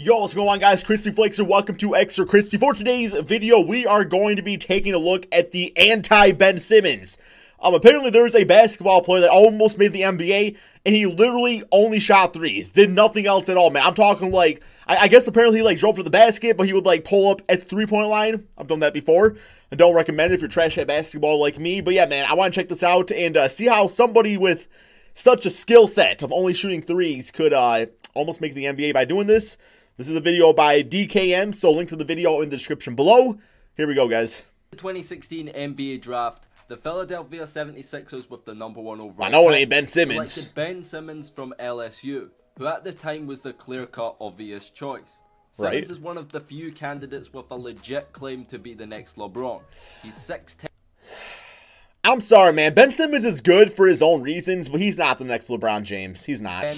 Yo, what's going on, guys? Crispy Flakes, and welcome to Extra Crispy. For today's video, we are going to be taking a look at the anti-Ben Simmons. Apparently there's a basketball player that almost made the NBA, and he literally only shot threes. Did nothing else at all, man. I'm talking like, I guess apparently he like drove to the basket, but he would like pull up at the three-point line. I've done that before. I don't recommend it if you're trash at basketball like me. But yeah, man, I want to check this out and see how somebody with such a skill set of only shooting threes could almost make the NBA by doing this. This is a video by DKM, so link to the video in the description below. Here we go, guys. The 2016 NBA Draft, the Philadelphia 76ers with the #1 overall I know it ain't Ben Simmons. selected Ben Simmons from LSU, who at the time was the clear-cut obvious choice. Simmons is one of the few candidates with a legit claim to be the next LeBron. He's 6'10". I'm sorry, man. Ben Simmons is good for his own reasons, but he's not the next LeBron James. He's not.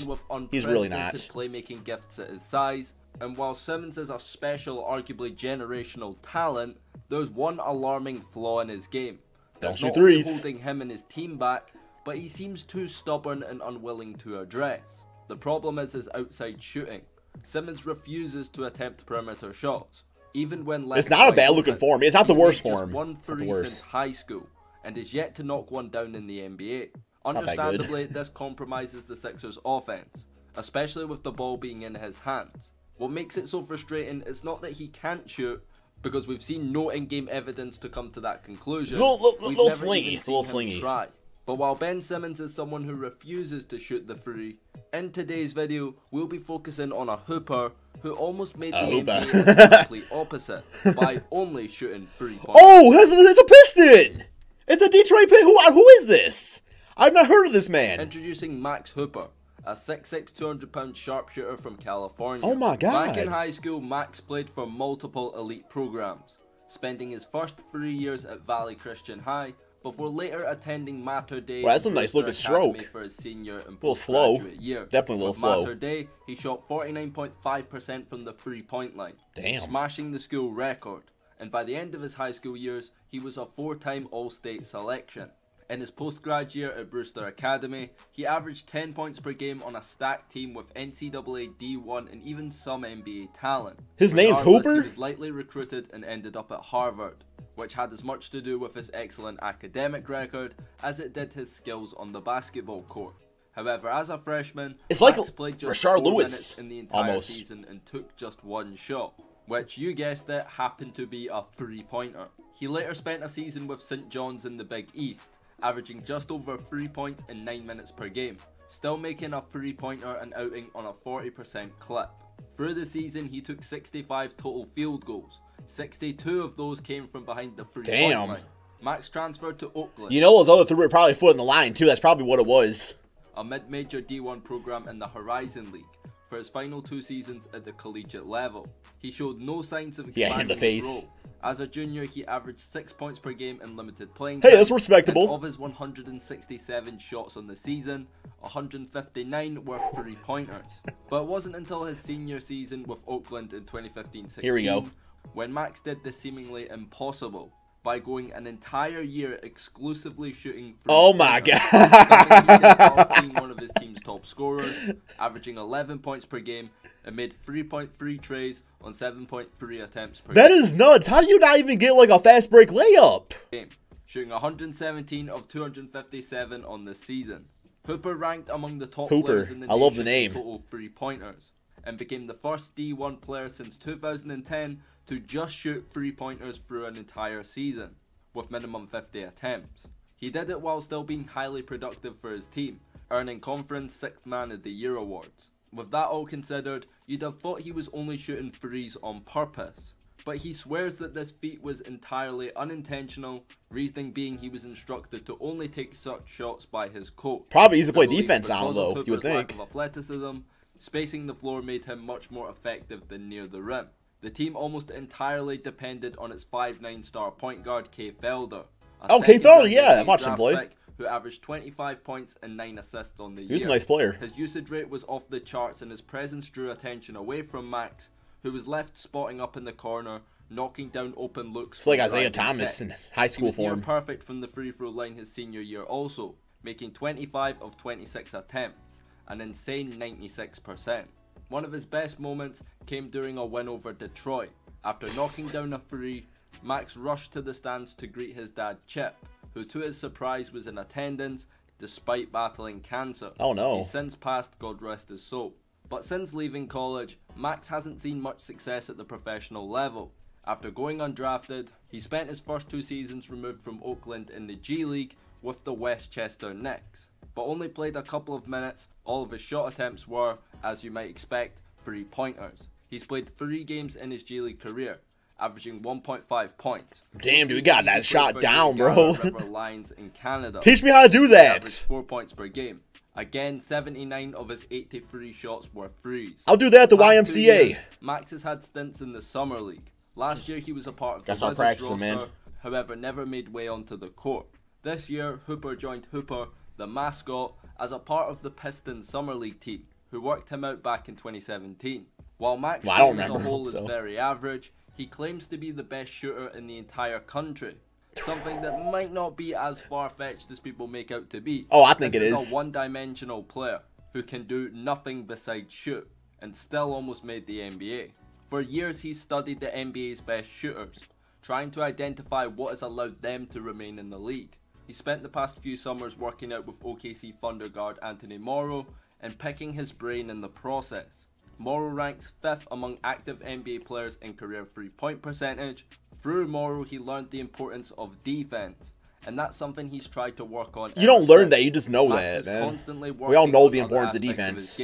He's really not. Playmaking gifts at his size. And while Simmons is a special, arguably generational talent, there's one alarming flaw in his game. That's not only holding him and his team back, but he seems too stubborn and unwilling to address. The problem is his outside shooting. Simmons refuses to attempt perimeter shots, even when left. It's not a bad looking form. It's not the worst form. One three since high school, and is yet to knock one down in the NBA. Understandably, this compromises the Sixers' offense, especially with the ball being in his hands. What makes it so frustrating is not that he can't shoot, because we've seen no in-game evidence to come to that conclusion. It's a little slingy. It's a little slingy. Try. But while Ben Simmons is someone who refuses to shoot the free, in today's video, we'll be focusing on a hooper who almost made the NBA the complete opposite by only shooting 3 points. Oh, it's a Piston! It's a Detroit Piston. Who is this? I've not heard of this man. Introducing Max Hooper, a 6'6", 200-pound sharpshooter from California. Oh my god. Back in high school, Max played for multiple elite programs, spending his first 3 years at Valley Christian High, before later attending Mater Dei. Well, that's a nice looking stroke. For his senior and a little slow. Year. Definitely a little slow. Mater Dei, he shot 49.5% from the three-point line, smashing the school record. And by the end of his high school years, he was a 4-time All-State selection. In his post-grad year at Brewster Academy, he averaged 10 points per game on a stacked team with NCAA D1 and even some NBA talent. His name's Hooper? He was lightly recruited and ended up at Harvard, which had as much to do with his excellent academic record as it did his skills on the basketball court. However, as a freshman, Max played just 4 minutes in the entire season and took just 1 shot, which, you guessed it, happened to be a 3-pointer. He later spent a season with St. John's in the Big East, averaging just over 3 points in 9 minutes per game, still making a 3-pointer and outing on a 40% clip. Through the season, he took 65 total field goals. 62 of those came from behind the three-point line. Max transferred to Oakland. You know those other 3 were probably foot in the line too. That's probably what it was. A mid-major D1 program in the Horizon League, for his final 2 seasons at the collegiate level. He showed no signs of expanding his role. As a junior, he averaged 6 points per game in limited playing time. Hey, that's respectable. And of his 167 shots on the season, 159 were 3-pointers. But it wasn't until his senior season with Oakland in 2015-16 when Max did the seemingly impossible by going an entire year exclusively shooting 3-pointers. Oh my god! Being one of his team's top scorers, averaging 11 points per game, and made 3.3 trays on 7.3 attempts per game. That is nuts. How do you not even get like a fast break layup? Shooting 117 of 257 on the season. Hooper ranked among the top players in the nation. I love the name. Total 3-pointers, and became the first D1 player since 2010 to just shoot 3-pointers through an entire season, with minimum 50 attempts. He did it while still being highly productive for his team, earning Conference 6th Man of the Year awards. With that all considered, you'd have thought he was only shooting threes on purpose. But he swears that this feat was entirely unintentional, reasoning being he was instructed to only take such shots by his coach. Probably easy to play defense on though, you would think. Lack of athleticism, spacing the floor made him much more effective than near the rim. The team almost entirely depended on its 5'9" star point guard Kay Felder. Oh, Kay Felder, yeah, I watched him play. Who averaged 25 points and 9 assists on the year. He was a nice player. His usage rate was off the charts and his presence drew attention away from Max, who was left spotting up in the corner, knocking down open looks. It's like Isaiah Thomas in high school form. He was near perfect from the free throw line his senior year also, making 25 of 26 attempts, an insane 96%. One of his best moments came during a win over Detroit. After knocking down a three, Max rushed to the stands to greet his dad Chip, who to his surprise was in attendance despite battling cancer. Oh no. He's since passed, God rest his soul. But since leaving college, Max hasn't seen much success at the professional level. After going undrafted, he spent his first 2 seasons removed from Oakland in the G League with the Westchester Knicks, but only played a couple of minutes. All of his shot attempts were, as you might expect, 3-pointers. He's played 3 games in his G League career, averaging 1.5 points. Damn, dude, we got that shot down, bro. Lines in Canada. Teach me how to do that. Averaged 4 points per game. Again, 79 of his 83 shots were threes. I'll do that at the YMCA. Years, Max has had stints in the Summer League. Last year he was a part of the Wizards roster, man. However never made way onto the court. This year, Hooper joined Hooper, the mascot, as a part of the Pistons Summer League team, who worked him out back in 2017. While Max's game as a whole is very average, he claims to be the best shooter in the entire country. Something that might not be as far-fetched as people make out to be. Oh, I think it is. This is a one-dimensional player who can do nothing besides shoot, and still almost made the NBA. For years he's studied the NBA's best shooters, trying to identify what has allowed them to remain in the league. He spent the past few summers working out with OKC Thunder guard Anthony Morrow and picking his brain in the process. Morrow ranks 5th among active NBA players in career 3-point percentage. Through Morrow, he learned the importance of defense, and that's something he's tried to work on. You don't learn that, you just know that, man. We all know the importance of defense.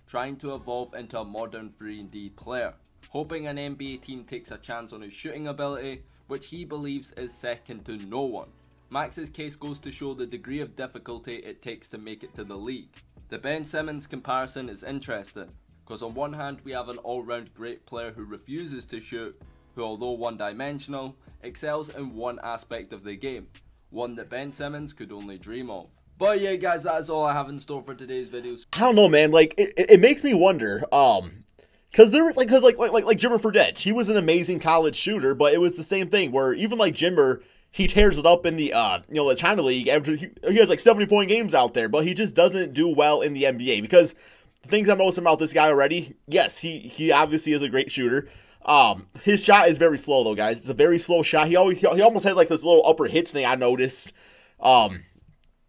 Trying to evolve into a modern 3-and-D player, hoping an NBA team takes a chance on his shooting ability, which he believes is second to no one. Max's case goes to show the degree of difficulty it takes to make it to the league. The Ben Simmons comparison is interesting, because on one hand we have an all-round great player who refuses to shoot, who although one-dimensional, excels in one aspect of the game, one that Ben Simmons could only dream of. But yeah guys, that is all I have in store for today's videos. I don't know, man, like, it makes me wonder, because there was, like Jimmer Fredette, he was an amazing college shooter, but it was the same thing, where even like Jimmer, he tears it up in the, the China League, he has like 70-point games out there, but he just doesn't do well in the NBA, because the things I noticed about this guy already, yes, he obviously is a great shooter. His shot is very slow though, guys. It's a very slow shot. He almost had like this little upper hitch thing I noticed,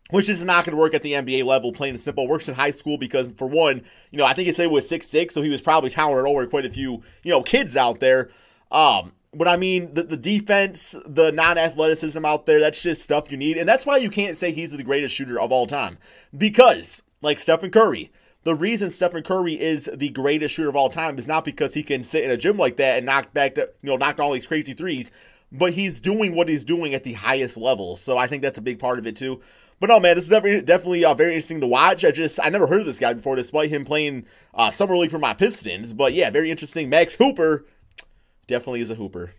which is not going to work at the NBA level, plain and simple. It works in high school because, for one, I think it said he was 6'6", so he was probably towering over quite a few, kids out there. But I mean, the defense, the non-athleticism out there, that's just stuff you need. And that's why you can't say he's the greatest shooter of all time. Because, like Stephen Curry, the reason Stephen Curry is the greatest shooter of all time is not because he can sit in a gym like that and knock all these crazy threes, but he's doing what he's doing at the highest level. So I think that's a big part of it too. But no, man, this is definitely very interesting to watch. I never heard of this guy before, despite him playing Summer League for my Pistons. But yeah, very interesting. Max Hooper definitely is a hooper.